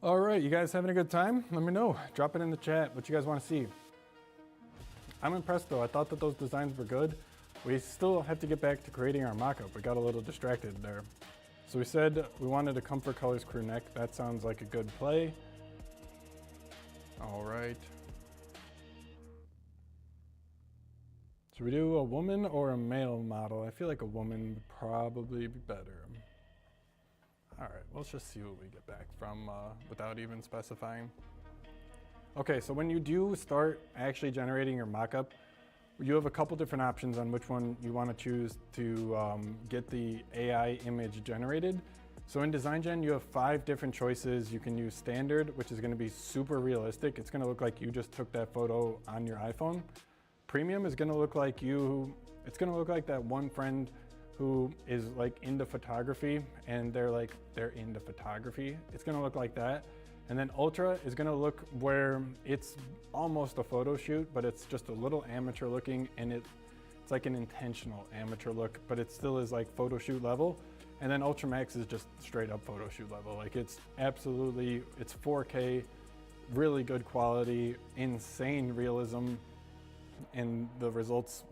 All right, you guys having a good time? Let me know. Drop it in the chat what you guys want to see. I'm impressed though. I thought that those designs were good. We still have to get back to creating our mock-up. We got a little distracted there. So we said we wanted a Comfort Colors crew neck. That sounds like a good play. All right. Should we do a woman or a male model? I feel like a woman would probably be better. All right, let's just see what we get back from without even specifying. Okay, so when you do start actually generating your mockup, you have a couple different options on which one you want to choose to get the AI image generated. So in DesignGen, you have 5 different choices. You can use standard, which is going to be super realistic. It's going to look like you just took that photo on your iPhone. Premium is going to look like it's going to look like that one friend who is like into photography and they're into photography. It's gonna look like that. And then Ultra is gonna look where it's almost a photo shoot, but it's just a little amateur looking, and it's like an intentional amateur look, but it still is like photo shoot level. And then Ultra Max is just straight up photo shoot level. Like it's 4K, really good quality, insane realism, and the results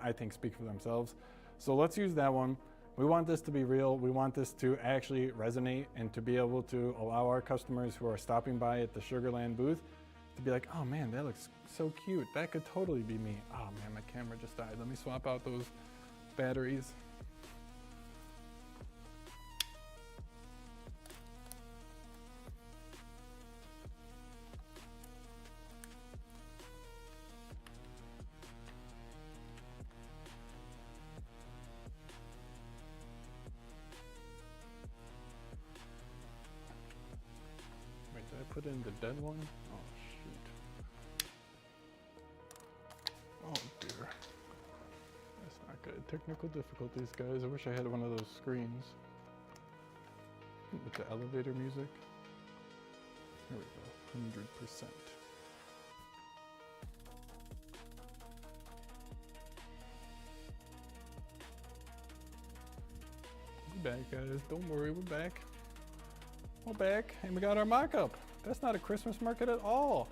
I think speak for themselves. So let's use that one. We want this to be real. We want this to actually resonate and to be able to allow our customers who are stopping by at the Sugarland booth to be like, oh man, that looks so cute. That could totally be me. Oh man, my camera just died. Let me swap out those batteries. in the dead one? Oh, shoot. Oh, dear. That's not good. Technical difficulties, guys. I wish I had one of those screens with the elevator music. Here we go, 100%. We're back, guys. Don't worry, we're back. We're back, and we got our mock-up. That's not a Christmas market at all.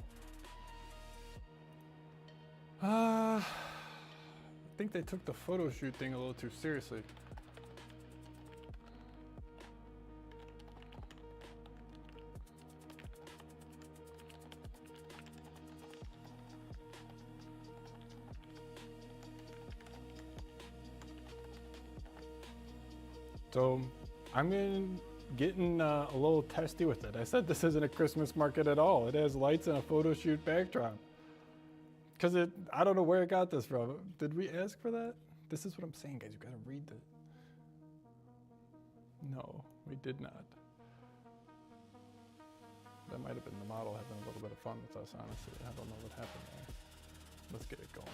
I think they took the photo shoot thing a little too seriously. So I'm getting a little testy with it. I said this isn't a Christmas market at all. It has lights and a photo shoot backdrop. Because I don't know where it got this from. Did we ask for that? This is what I'm saying, guys. You gotta read it. No, we did not. That might have been the model having a little bit of fun with us, honestly. I don't know what happened there. Let's get it going.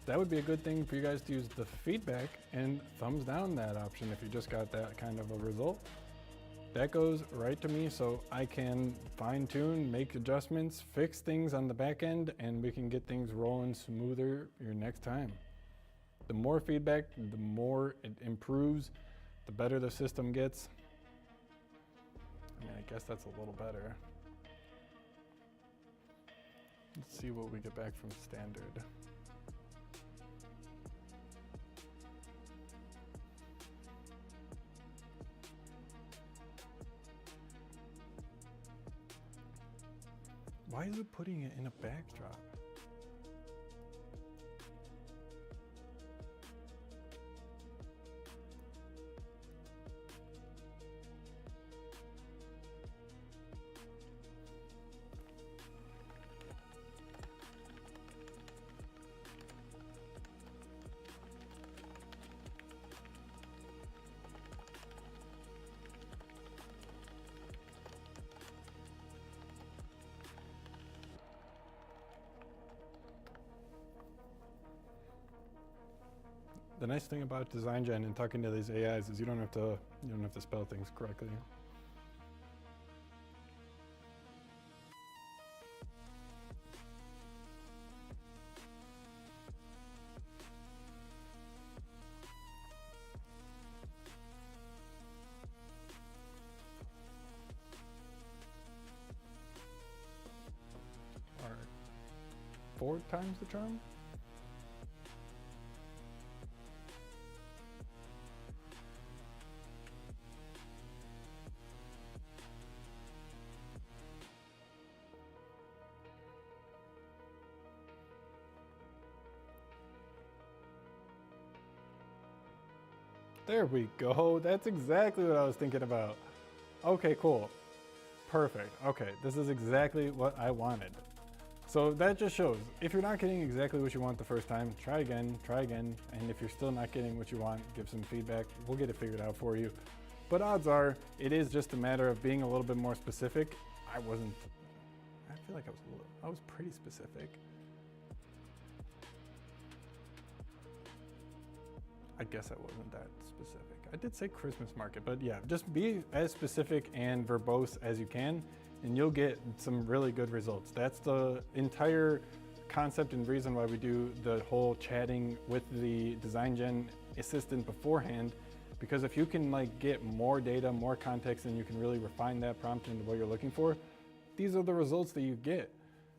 That would be a good thing for you guys to use the feedback and thumbs down that option if you just got that kind of a result. That goes right to me so I can fine tune, make adjustments, fix things on the back end, and we can get things rolling smoother your next time. The more feedback, the more it improves, the better the system gets. I mean, I guess that's a little better. Let's see what we get back from standard. Why is it putting it in a backdrop? The nice thing about DesignGen and talking to these AIs is you don't have to spell things correctly. All right. 4 times the charm? There we go. That's exactly what I was thinking about. Okay, cool. Perfect. Okay, this is exactly what I wanted. So that just shows, if you're not getting exactly what you want the first time, try again, and if you're still not getting what you want, give some feedback. We'll get it figured out for you. But odds are, it is just a matter of being a little bit more specific. I feel like I was pretty specific. I guess I wasn't that specific. I did say Christmas market, but yeah, just be as specific and verbose as you can, and you'll get some really good results. That's the entire concept and reason why we do the whole chatting with the DesignGen assistant beforehand, because if you can get more data, more context, and you can really refine that prompt into what you're looking for, these are the results that you get.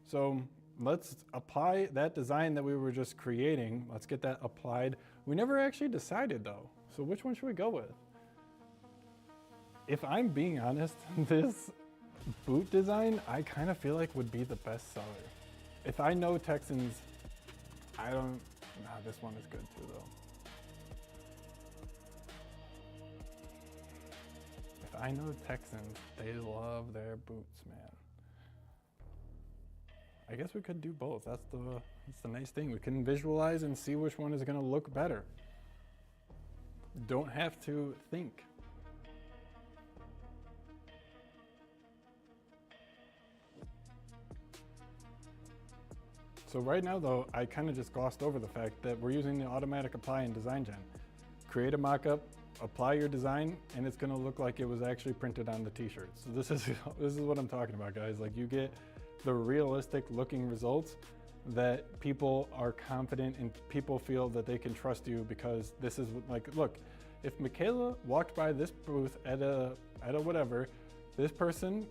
So let's apply that design that we were just creating. Let's get that applied. We never actually decided though. So which one should we go with? If I'm being honest, this boot design, I kind of feel like would be the best seller. If I know Texans, this one is good too though. If I know Texans, they love their boots, man. I guess we could do both. That's the nice thing. We can visualize and see which one is going to look better. Don't have to think. So right now though, I kind of just glossed over the fact that we're using the automatic apply in DesignGen. Create a mock-up, apply your design, and it's gonna look like it was actually printed on the t-shirt. So this is what I'm talking about, guys. Like, you get the realistic looking results that people are confident and people feel that they can trust you, because this is like, look, if Michaela walked by this booth at a whatever, this person,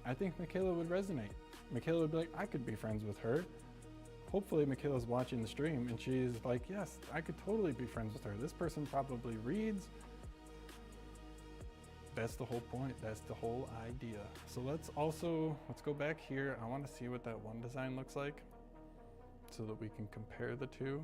I think Michaela would resonate. Michaela would be like, I could be friends with her. Hopefully Michaela's watching the stream and she's like, yes, I could totally be friends with her. This person probably reads. That's the whole point. That's the whole idea. So let's go back here. I want to see what that one design looks like so that we can compare the two.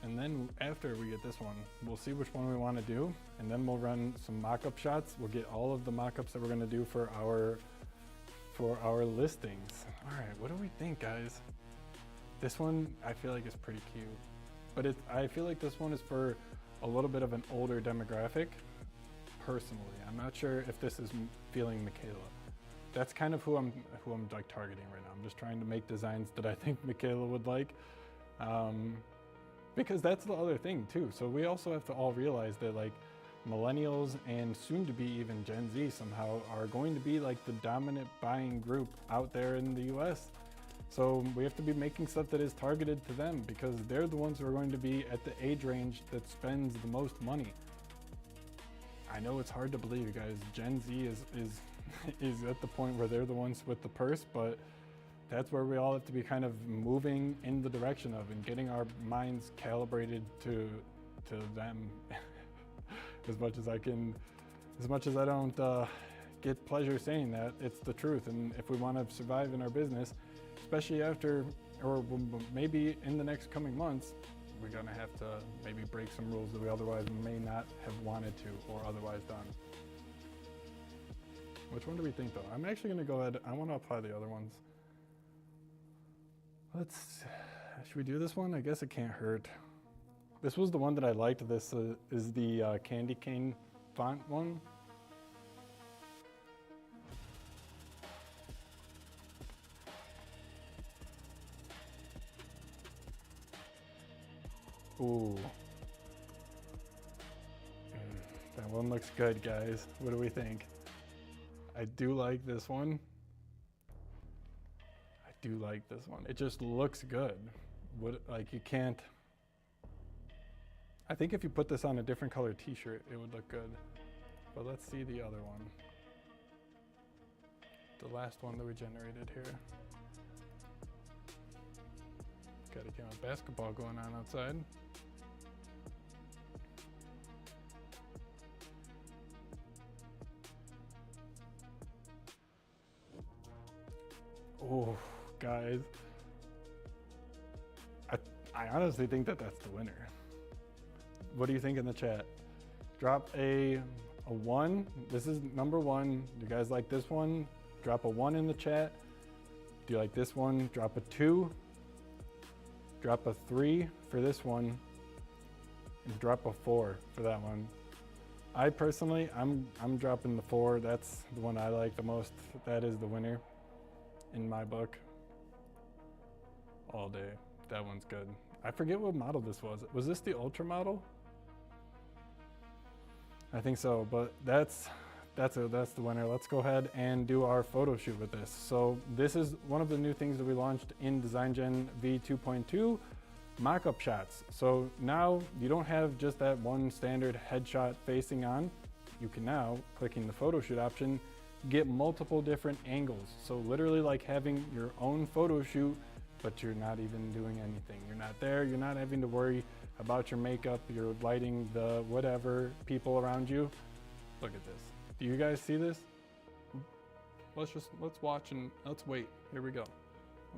And then after we get this one, we'll see which one we want to do, and then we'll run some mock-up shots. We'll get all of the mock-ups that we're going to do for our listings. All right, what do we think, guys? This one I feel like is pretty cute, but I feel like this one is for a little bit of an older demographic. Personally, I'm not sure if this is feeling Michaela. That's kind of who I'm like targeting right now. I'm just trying to make designs that I think Michaela would like. Because that's the other thing too. So we also have to all realize that, like, millennials and soon to be even Gen Z somehow are going to be like the dominant buying group out there in the US. So we have to be making stuff that is targeted to them, because they're the ones who are going to be at the age range that spends the most money. I know it's hard to believe, guys. Gen Z is at the point where they're the ones with the purse, but that's where we all have to be kind of moving in the direction of, and getting our minds calibrated to them as much as I can. As much as I don't get pleasure saying that, it's the truth. And if we want to survive in our business, especially after, or maybe in the next coming months, we're gonna have to maybe break some rules that we otherwise may not have wanted to or otherwise done. Which one do we think though? I'm actually gonna go ahead, I wanna apply the other ones. Should we do this one? I guess it can't hurt. This was the one that I liked. This is the candy cane font one. Ooh. That one looks good, guys. What do we think? I do like this one. Do like this one. It just looks good. Like, you can't. I think if you put this on a different color t-shirt, it would look good. But let's see the other one. The last one that we generated here. Got a game of basketball going on outside. Oh, guys. I honestly think that that's the winner. What do you think in the chat? Drop a 1. This is number 1. Do you guys like this one? Drop a 1 in the chat. Do you like this one? Drop a 2. Drop a 3 for this one. And drop a 4 for that one. I personally, I'm dropping the 4. That's the one I like the most. That is the winner in my book. All day. That one's good. I forget what model this was. Was this the Ultra model? I think so, but that's the winner. Let's go ahead and do our photo shoot with this. So this is one of the new things that we launched in DesignGen V2.2, mock-up shots. So now you don't have just that one standard headshot facing on. You can now, clicking the photo shoot option, get multiple different angles. So literally like having your own photo shoot, but you're not even doing anything. You're not there, you're not having to worry about your makeup, your lighting, the whatever, people around you. Look at this. Do you guys see this? Let's watch and let's wait. Here we go.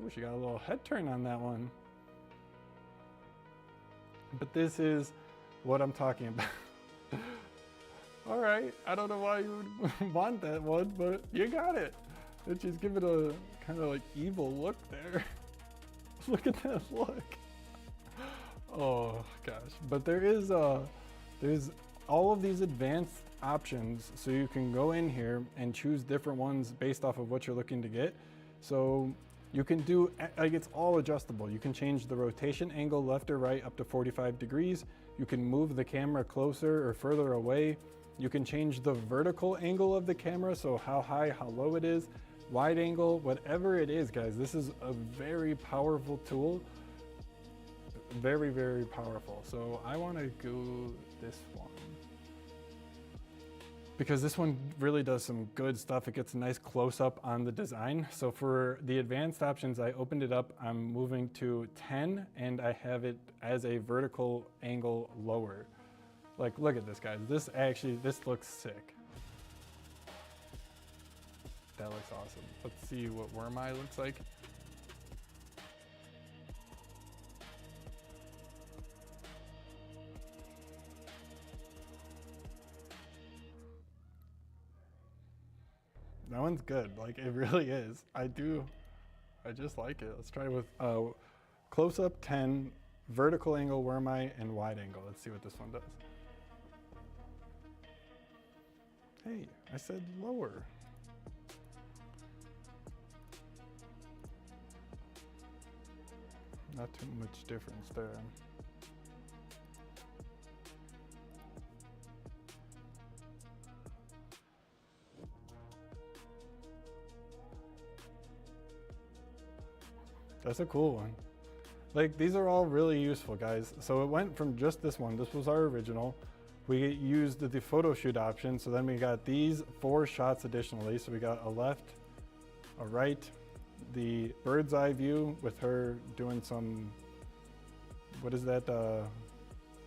Oh, she got a little head turn on that one. But this is what I'm talking about. All right, I don't know why you would want that one, but you got it. And she's giving a kind of like evil look there. Look at that look. Oh gosh, but there's all of these advanced options, so you can go in here and choose different ones based off of what you're looking to get. So you can do, like, it's all adjustable. You can change the rotation angle left or right up to 45 degrees. You can move the camera closer or further away. You can change the vertical angle of the camera, so how high, how low it is, wide angle, whatever it is, guys. This is a very powerful tool. Very, very powerful. So I want to go this one, because this one really does some good stuff. It gets a nice close-up on the design. So for the advanced options, I opened it up. I'm moving to 10, and I have it as a vertical angle lower. Like, look at this, guys. This looks sick. That looks awesome. Let's see what Worm Eye looks like. That one's good, like it really is. I just like it. Let's try with close up 10, vertical angle Worm Eye, and wide angle. Let's see what this one does. Hey, I said lower. Not too much difference there. That's a cool one. Like, these are all really useful, guys. So it went from just this one. This was our original. We used the photo shoot option. So then we got these 4 shots additionally. So we got a left, a right, the bird's eye view with her doing some, what is that?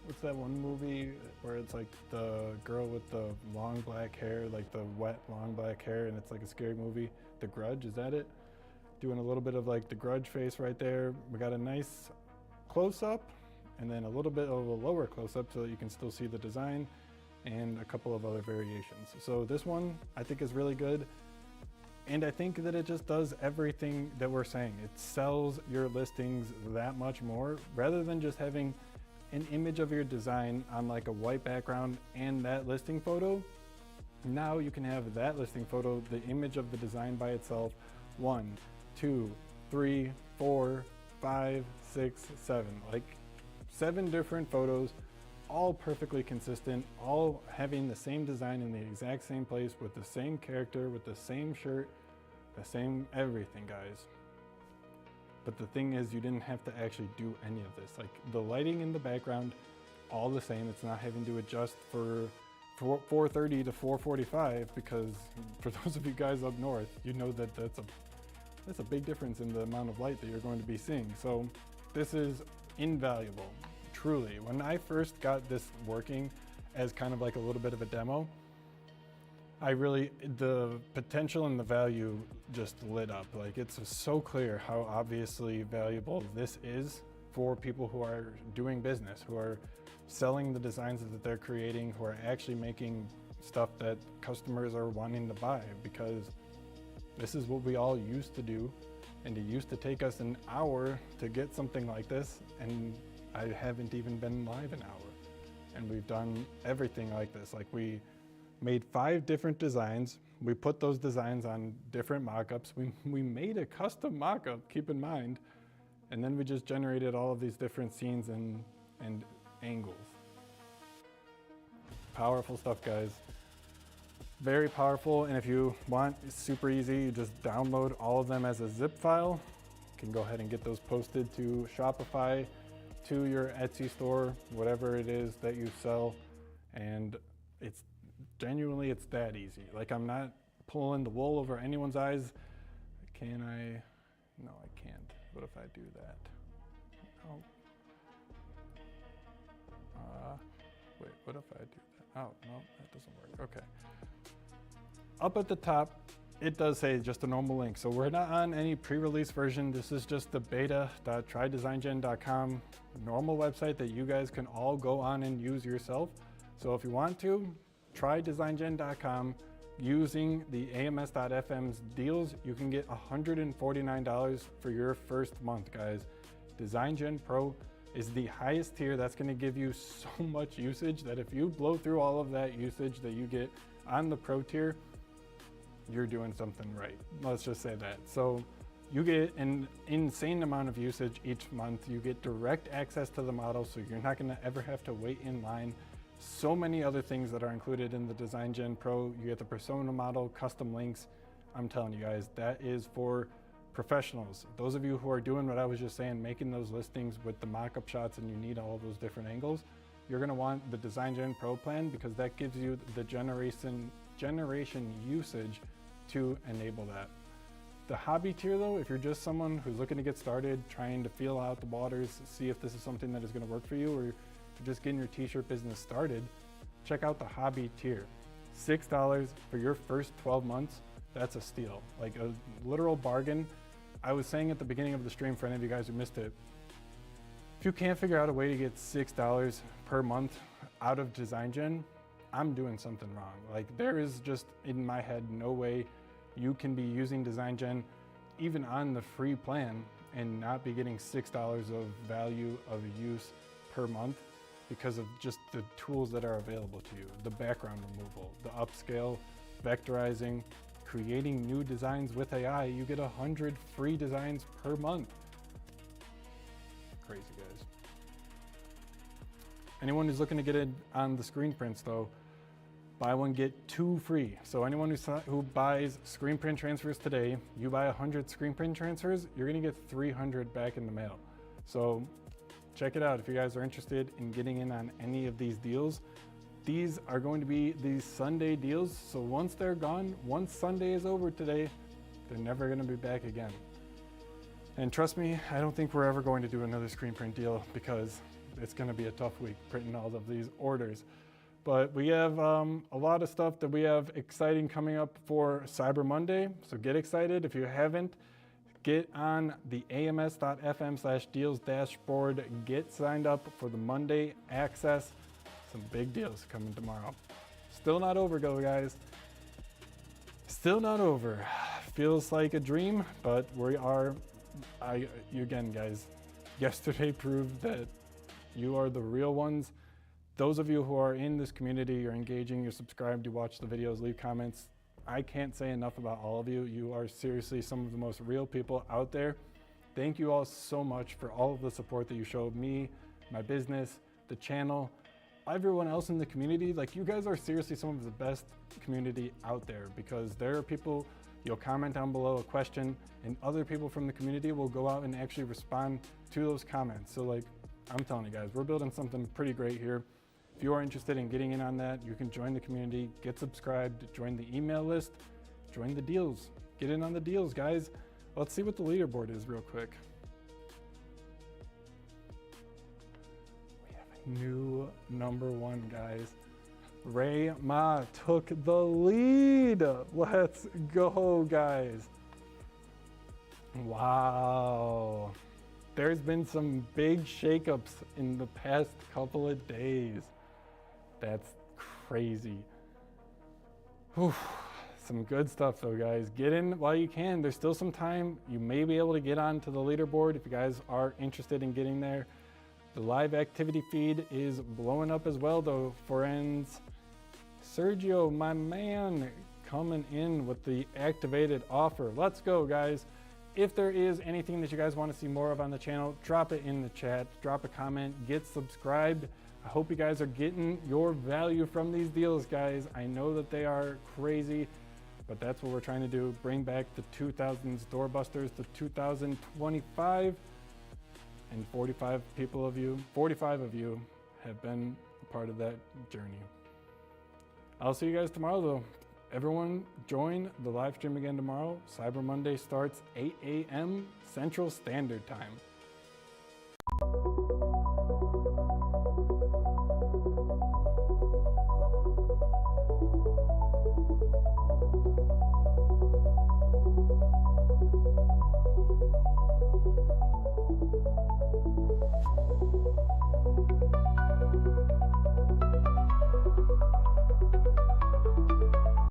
What's that one movie where it's like the girl with the long black hair, like the wet long black hair, and it's like a scary movie? The Grudge, is that it? Doing a little bit of like the Grudge face right there. We got a nice close-up and then a little bit of a lower close-up so that you can still see the design, and a couple of other variations. So this one I think is really good, and I think that it just does everything that we're saying. It sells your listings that much more, rather than just having an image of your design on like a white background and that listing photo. Now you can have that listing photo, the image of the design by itself, 1, 2, 3, 4, 5, 6, 7, like 7 different photos, all perfectly consistent, all having the same design in the exact same place with the same character, with the same shirt, the same everything, guys. But the thing is, you didn't have to actually do any of this. Like, the lighting in the background, all the same. It's not having to adjust for 430 to 445, because for those of you guys up north, you know that that's a big difference in the amount of light that you're going to be seeing. So this is invaluable, truly. When I first got this working as kind of like a little bit of a demo, the potential and the value just lit up. Like, it's so clear how obviously valuable this is for people who are doing business, who are selling the designs that they're creating, who are actually making stuff that customers are wanting to buy, because this is what we all used to do, and it used to take us an hour to get something like this, and I haven't even been live an hour, and we've done everything like this. Like, we made 5 different designs. We put those designs on different mock-ups. We made a custom mock-up, keep in mind, and then we just generated all of these different scenes and angles. Powerful stuff, guys. Very powerful, and if you want, it's super easy. You just download all of them as a zip file. You can go ahead and get those posted to Shopify, to your Etsy store, whatever it is that you sell, and it's genuinely, it's that easy. Like, I'm not pulling the wool over anyone's eyes. Can I? No, I can't. What if I do that? Oh. Wait, what if I do that? Oh, no, that doesn't work. Okay. Up at the top, it does say just a normal link. So we're not on any pre-release version. This is just the beta.trydesigngen.com normal website that you guys can all go on and use yourself. So if you want to, try DesignGen.com. Using the AMS.FM's deals, you can get $149 for your first month, guys. DesignGen Pro, is the highest tier. That's gonna give you so much usage that if you blow through all of that usage that you get on the Pro tier, you're doing something right. Let's just say that. So you get an insane amount of usage each month. You get direct access to the model, so you're not gonna ever have to wait in line. So many other things that are included in the DesignGen Pro. You get the persona model, custom links. I'm telling you guys, that is for professionals. Those of you who are doing what I was just saying, making those listings with the mock-up shots and you need all of those different angles, you're gonna want the DesignGen Pro plan because that gives you the generation usage to enable that. The hobby tier though, if you're just someone who's looking to get started, trying to feel out the waters, see if this is something that is gonna work for you, or you're just getting your t-shirt business started, check out the hobby tier. $6 for your first 12 months, that's a steal, like a literal bargain. I was saying at the beginning of the stream for any of you guys who missed it, if you can't figure out a way to get $6 per month out of DesignGen, I'm doing something wrong. Like there is just in my head no way you can be using DesignGen even on the free plan and not be getting $6 of value of use per month because of just the tools that are available to you. The background removal, the upscale, vectorizing, creating new designs with AI. You get 100 free designs per month. Crazy, guys. Anyone who's looking to get in on the screen prints though, buy one, get two free. So anyone who buys screen print transfers today, you buy 100 screen print transfers, you're gonna get 300 back in the mail. So check it out if you guys are interested in getting in on any of these deals. These are going to be these Sunday deals. So once they're gone, once Sunday is over today, they're never gonna be back again. And trust me, I don't think we're ever going to do another screen print deal because it's gonna be a tough week printing all of these orders. But we have a lot of stuff that we have exciting coming up for Cyber Monday. So get excited. If you haven't, get on the ams.fm/deals dashboard. Get signed up for the Monday access. Some big deals coming tomorrow. Still not over, guys. Still not over. Feels like a dream, but we are, again, guys, yesterday proved that you are the real ones. Those of you who are in this community, you're engaging, you're subscribed, you watch the videos, leave comments. I can't say enough about all of you. You are seriously some of the most real people out there. Thank you all so much for all of the support that you showed me, my business, the channel, everyone else in the community. Like, you guys are seriously some of the best community out there because there are people, you'll comment down below a question and other people from the community will go out and actually respond to those comments. So like, I'm telling you guys, we're building something pretty great here. If you are interested in getting in on that, you can join the community, get subscribed, join the email list, join the deals. Get in on the deals, guys. Let's see what the leaderboard is real quick. We have a new #1, guys. Ray Ma took the lead. Let's go, guys. Wow. There's been some big shakeups in the past couple of days. That's crazy. Whew. Some good stuff though, guys. Get in while you can. There's still some time. You may be able to get onto the leaderboard if you guys are interested in getting there. The live activity feed is blowing up as well though, friends. Sergio, my man, coming in with the activated offer. Let's go, guys. If there is anything that you guys want to see more of on the channel, drop it in the chat, drop a comment, get subscribed. I hope you guys are getting your value from these deals, guys. I know that they are crazy, but that's what we're trying to do. Bring back the 2000s doorbusters to 2025. And 45 of you have been a part of that journey. I'll see you guys tomorrow though. Everyone join the live stream again tomorrow. Cyber Monday starts 8 a.m. Central Standard Time.